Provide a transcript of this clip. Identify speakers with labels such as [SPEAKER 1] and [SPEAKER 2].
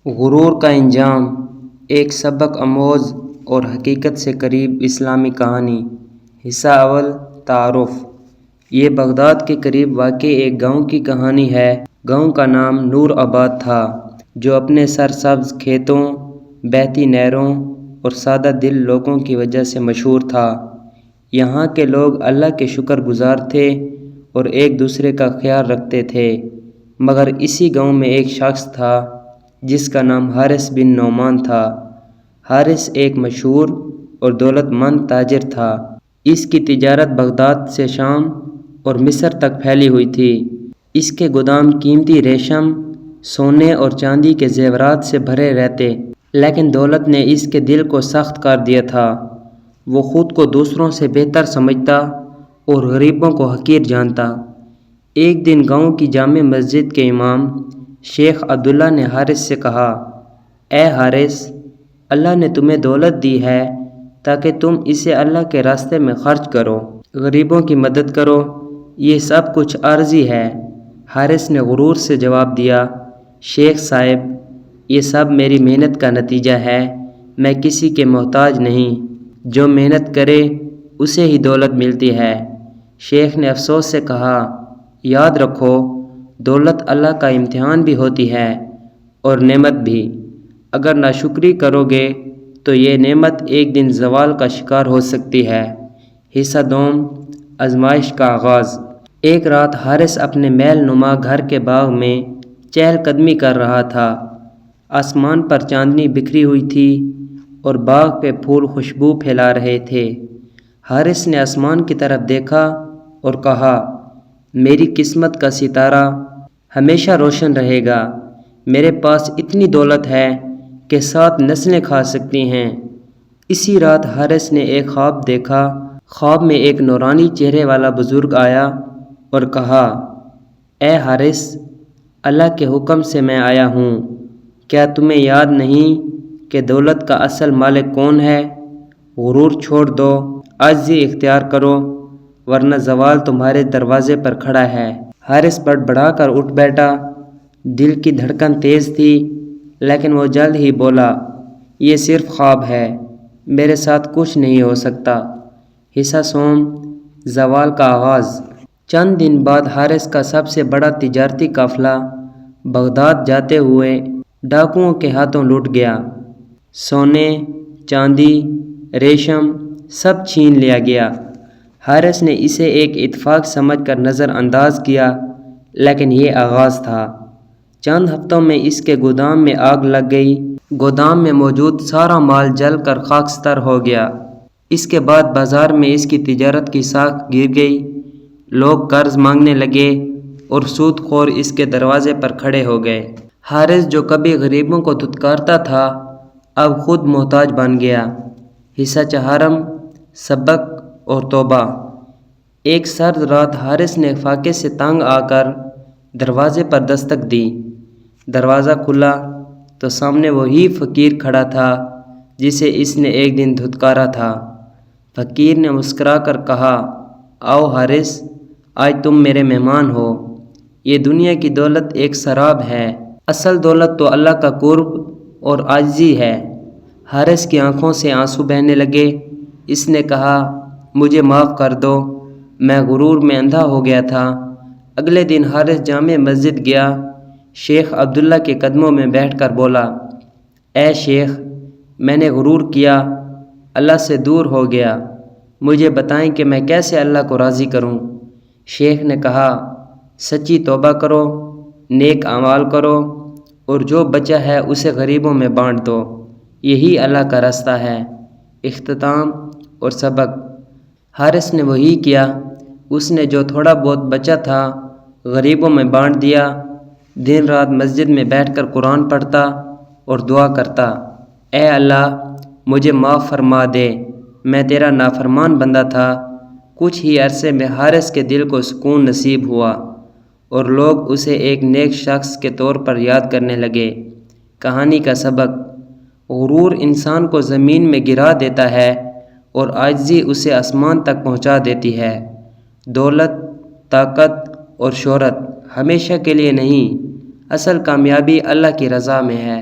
[SPEAKER 1] غرور کا انجام، ایک سبق آموز اور حقیقت سے قریب اسلامی کہانی۔ حصہ اول، تعارف۔ یہ بغداد کے قریب واقع ایک گاؤں کی کہانی ہے۔ گاؤں کا نام نور آباد تھا، جو اپنے سرسبز کھیتوں، بہتی نہروں اور سادہ دل لوگوں کی وجہ سے مشہور تھا۔ یہاں کے لوگ اللہ کے شکر گزار تھے اور ایک دوسرے کا خیال رکھتے تھے۔ مگر اسی گاؤں میں ایک شخص تھا جس کا نام حارث بن نعمان تھا۔ حارث ایک مشہور اور دولت مند تاجر تھا۔ اس کی تجارت بغداد سے شام اور مصر تک پھیلی ہوئی تھی۔ اس کے گودام قیمتی ریشم، سونے اور چاندی کے زیورات سے بھرے رہتے، لیکن دولت نے اس کے دل کو سخت کر دیا تھا۔ وہ خود کو دوسروں سے بہتر سمجھتا اور غریبوں کو حقیر جانتا۔ ایک دن گاؤں کی جامع مسجد کے امام شیخ عبداللہ نے حارث سے کہا، اے حارث، اللہ نے تمہیں دولت دی ہے تاکہ تم اسے اللہ کے راستے میں خرچ کرو، غریبوں کی مدد کرو، یہ سب کچھ عارضی ہے۔ حارث نے غرور سے جواب دیا، شیخ صاحب، یہ سب میری محنت کا نتیجہ ہے، میں کسی کے محتاج نہیں، جو محنت کرے اسے ہی دولت ملتی ہے۔ شیخ نے افسوس سے کہا، یاد رکھو، دولت اللہ کا امتحان بھی ہوتی ہے اور نعمت بھی۔ اگر ناشکری کرو گے تو یہ نعمت ایک دن زوال کا شکار ہو سکتی ہے۔ حصہ دوم، آزمائش کا آغاز۔ ایک رات حارث اپنے محل نما گھر کے باغ میں چہل قدمی کر رہا تھا۔ آسمان پر چاندنی بکھری ہوئی تھی اور باغ کے پھول خوشبو پھیلا رہے تھے۔ حارث نے آسمان کی طرف دیکھا اور کہا، میری قسمت کا ستارہ ہمیشہ روشن رہے گا۔ میرے پاس اتنی دولت ہے کہ 7 نسلیں کھا سکتی ہیں۔ اسی رات حارث نے ایک خواب دیکھا۔ خواب میں ایک نورانی چہرے والا بزرگ آیا اور کہا، اے حارث، اللہ کے حکم سے میں آیا ہوں۔ کیا تمہیں یاد نہیں کہ دولت کا اصل مالک کون ہے؟ غرور چھوڑ دو، عاجزی اختیار کرو، ورنہ زوال تمہارے دروازے پر کھڑا ہے۔ حارث بڑبڑا کر اٹھ بیٹھا۔ دل کی دھڑکن تیز تھی، لیکن وہ جلد ہی بولا، یہ صرف خواب ہے، میرے ساتھ کچھ نہیں ہو سکتا۔ حصہ سوم، زوال کا آغاز۔ چند دن بعد حارث کا سب سے بڑا تجارتی قافلہ بغداد جاتے ہوئے ڈاکوؤں کے ہاتھوں لٹ گیا۔ سونے، چاندی، ریشم سب چھین لیا گیا۔ حارث نے اسے ایک اتفاق سمجھ کر نظر انداز کیا، لیکن یہ آغاز تھا۔ چند ہفتوں میں اس کے گودام میں آگ لگ گئی۔ گودام میں موجود سارا مال جل کر خاکستر ہو گیا۔ اس کے بعد بازار میں اس کی تجارت کی ساکھ گر گئی۔ لوگ قرض مانگنے لگے اور سود خور اس کے دروازے پر کھڑے ہو گئے۔ حارث جو کبھی غریبوں کو دھتکارتا تھا، اب خود محتاج بن گیا۔ حصہ چہارم، سبق اور توبہ۔ ایک سرد رات حارث نے فاقے سے تنگ آ کر دروازے پر دستک دی۔ دروازہ کھلا تو سامنے وہی فقیر کھڑا تھا جسے اس نے ایک دن دھتکارا تھا۔ فقیر نے مسکرا کر کہا، آؤ حارث، آج تم میرے مہمان ہو۔ یہ دنیا کی دولت ایک سراب ہے، اصل دولت تو اللہ کا قرب اور عاجزی ہے۔ حارث کی آنکھوں سے آنسو بہنے لگے۔ اس نے کہا، مجھے معاف کر دو، میں غرور میں اندھا ہو گیا تھا۔ اگلے دن حارث جامع مسجد گیا۔ شیخ عبداللہ کے قدموں میں بیٹھ کر بولا، اے شیخ، میں نے غرور کیا، اللہ سے دور ہو گیا، مجھے بتائیں کہ میں کیسے اللہ کو راضی کروں۔ شیخ نے کہا، سچی توبہ کرو، نیک اعمال کرو اور جو بچا ہے اسے غریبوں میں بانٹ دو، یہی اللہ کا راستہ ہے۔ اختتام اور سبق۔ حارث نے وہی کیا۔ اس نے جو تھوڑا بہت بچا تھا غریبوں میں بانٹ دیا۔ دن رات مسجد میں بیٹھ کر قرآن پڑھتا اور دعا کرتا، اے اللہ، مجھے معاف فرما دے، میں تیرا نافرمان بندہ تھا۔ کچھ ہی عرصے میں حارث کے دل کو سکون نصیب ہوا اور لوگ اسے ایک نیک شخص کے طور پر یاد کرنے لگے۔ کہانی کا سبق۔ غرور انسان کو زمین میں گرا دیتا ہے اور عاجزی اسے آسمان تک پہنچا دیتی ہے۔ دولت، طاقت اور شہرت ہمیشہ کے لیے نہیں، اصل کامیابی اللہ کی رضا میں ہے۔